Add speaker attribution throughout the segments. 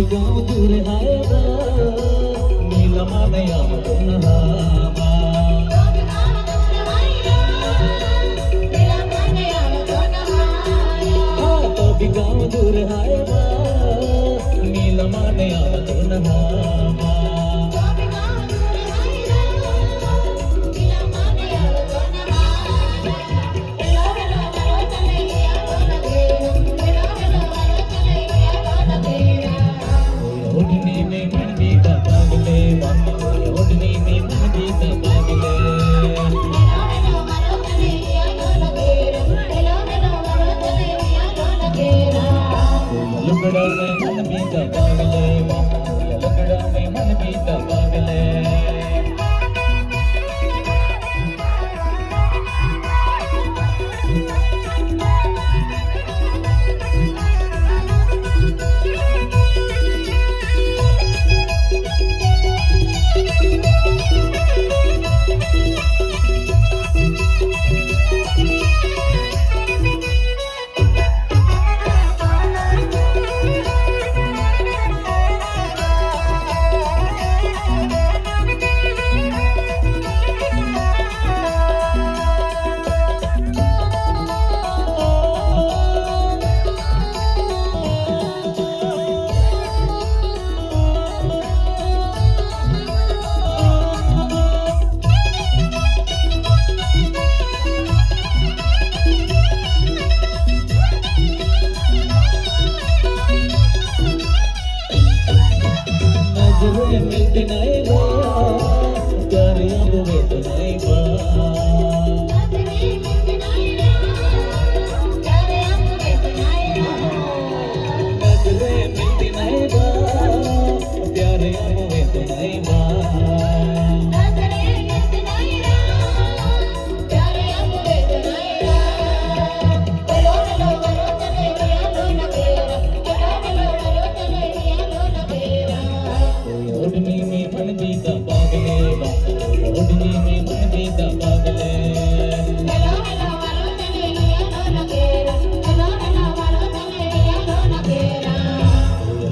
Speaker 1: गाव दूर हाय बा नीला मानया पुन्हा तो भी गाव दूर हाय बा नीला मानया पुन्हा मिलते नहीं बा प्यारियां बुवे तो नहीं बा नजरे मिलती नहीं बा प्यारियां बुवे तो नहीं बा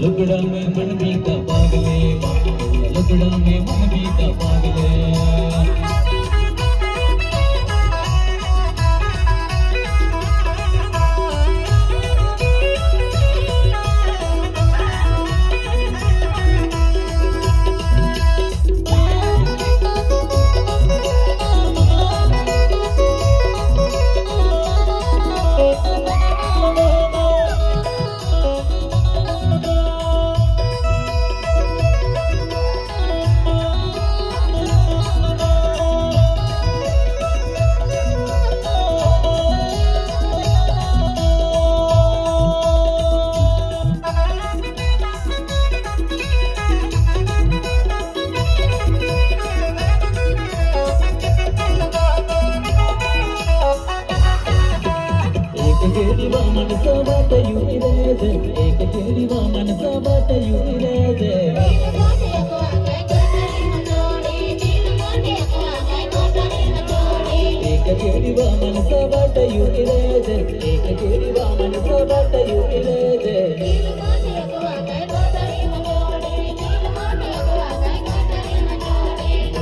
Speaker 1: लुगड़ा में मन बीता पागले लुगड़ा में मन बीता पागले मनसा बात युनी रे एक तेरी वा मनसा बात युनी रे एक तेरी वा मनसा बात युनी रे एक तेरी वा मनसा बात युनी रे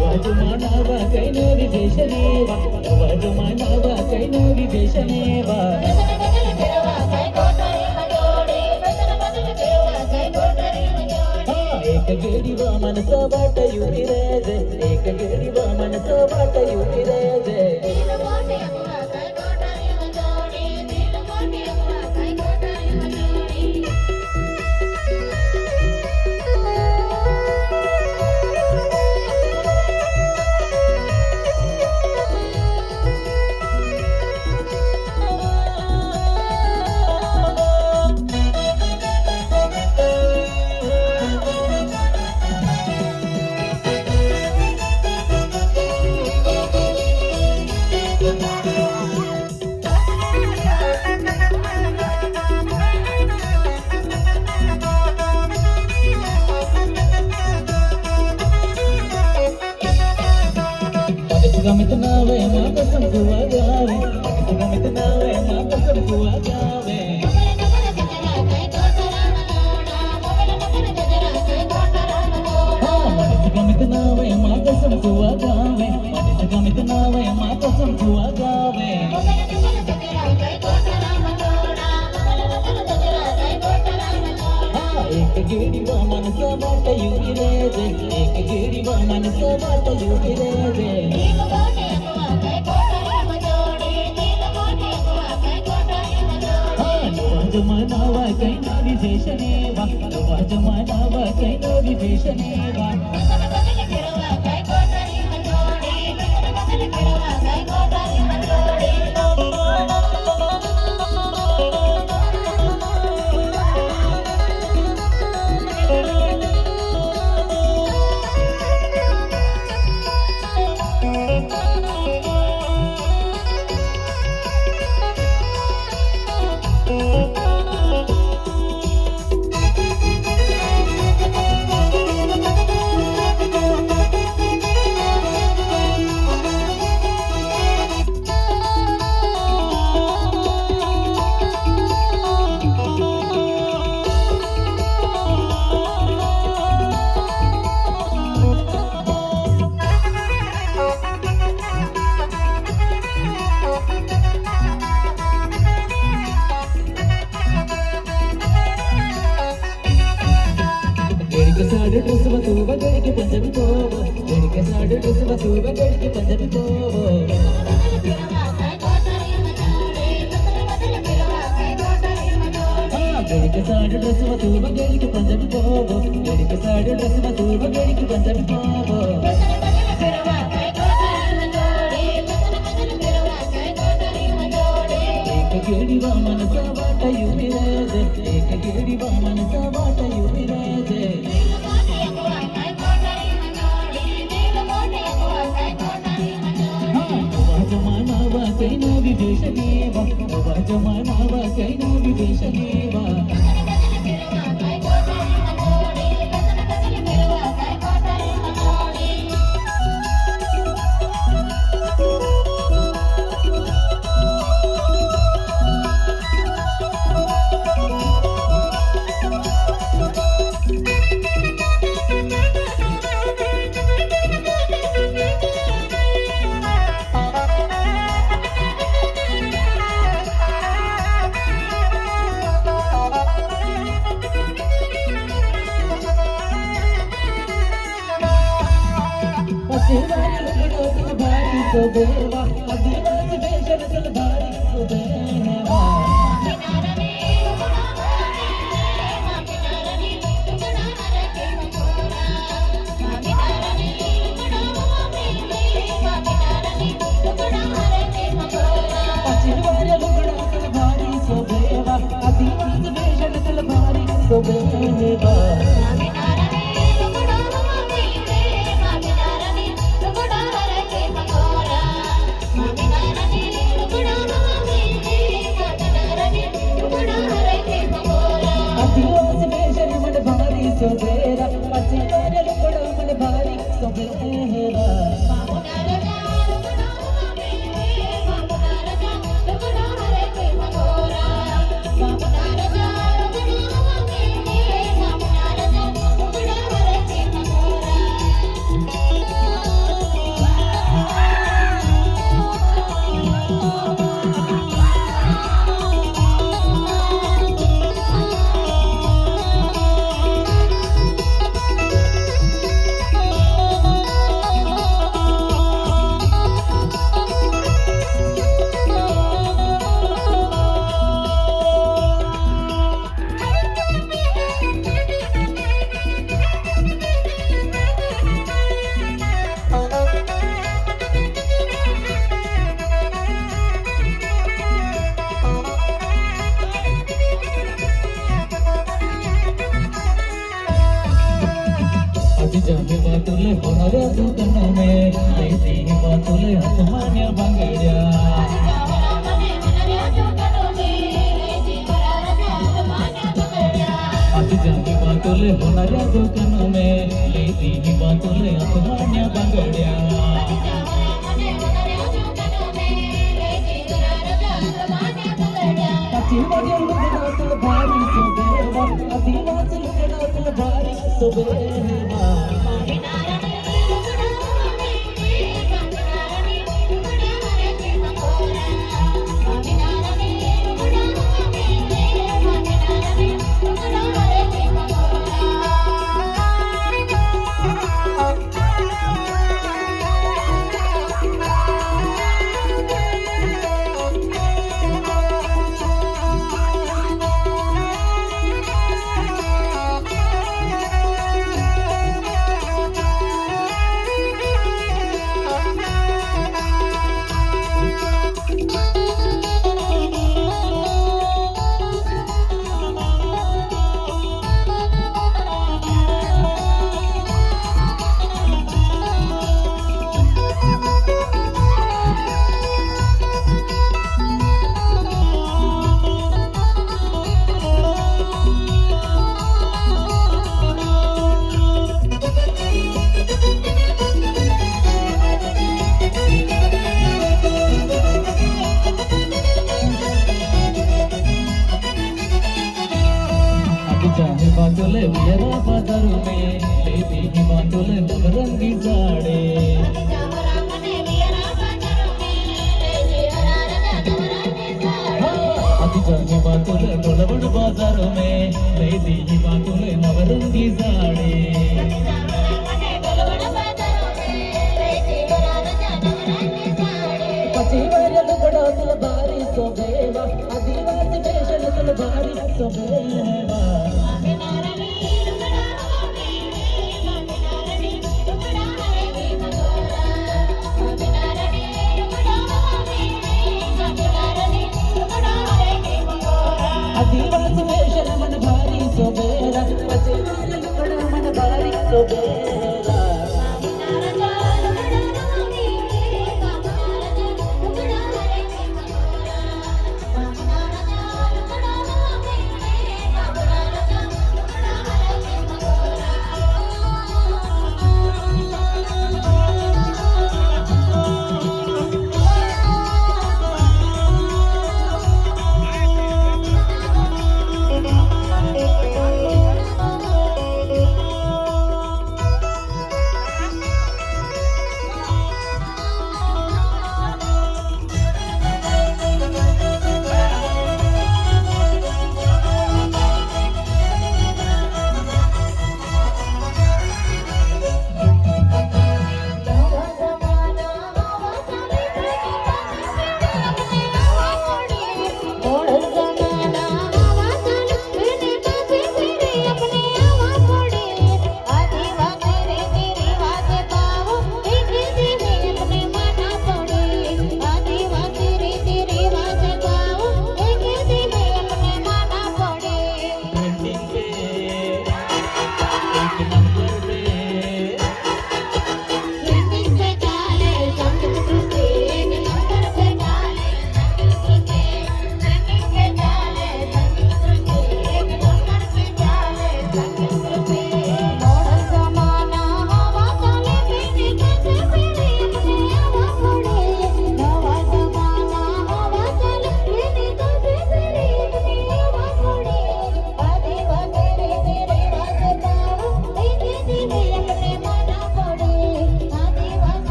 Speaker 1: वाजुमानावा कैनो विदेशनेवा वाजुमानावा कैनो विदेशनेवा एक गेड़ी वा मनसा बाट युनी रे एक गेड़ी वा मनसा बाट युनी रे Gamit nawe maka sembuh gawe gamit nawe maka sembuh gawe तू आगावे माझे गमित नाव आहे मापासून तू आगावे एक गिरी मनसा बाट युगी रे एक गिरी मनसा बाट युगी रे जमानावा काही ना विशेषणे वा जमानावा काही ना विशेषणे वा साढ़े ड्रेस बतू बगड़ के पंजाबी को लड़के साढ़े ड्रेस बतू बगड़ के पंजाबी को लड़के साढ़े ड्रेस बतू बगड़ के पंजाबी को लड़के साढ़े ड्रेस बतू बगड़ के पंजाबी को एक गेड़ी वा मनसा बाटा युवी रे एक गेड़ी वा मनसा बाटा युवी रे जमानावा काही ना विदेशने वा जमानावा काही ना विदेशने वा देवा आदिवास वेशन चल भारी को देवा पचिवारे लुगड़ा चल भारी सो देवा आदिवास वेशन चल भारी सो देवा सोबेरा पचिवारे लुगड़ा मन भारी सोबेरा जामे बातुले होणाऱ्या दुकानामे ऐसी बातुले आसमान्या बांगड्या आज जामे बातुले होणाऱ्या दुकानामे ऐसी बातुले आसमान्या बांगड्या पचिवारे लुगड़ा चल भारी सोबेवा आदिवास लुगड़ा चल भारी सोबेवा बातोले मेरा बाजार में लेती ही बातोले नवरंगी साड़ी अति जाने बातोले डोलवड़ बाजार में लेती ही बातोले नवरंगी साड़ी पचिवारल गड़ातल भारी सोबेवा आदिवासी वेषलतल भारी सोबेवा आदिवासी वेषल मन भारी सोबेरा पचिवारल गड़ा मन भारी सोबेरा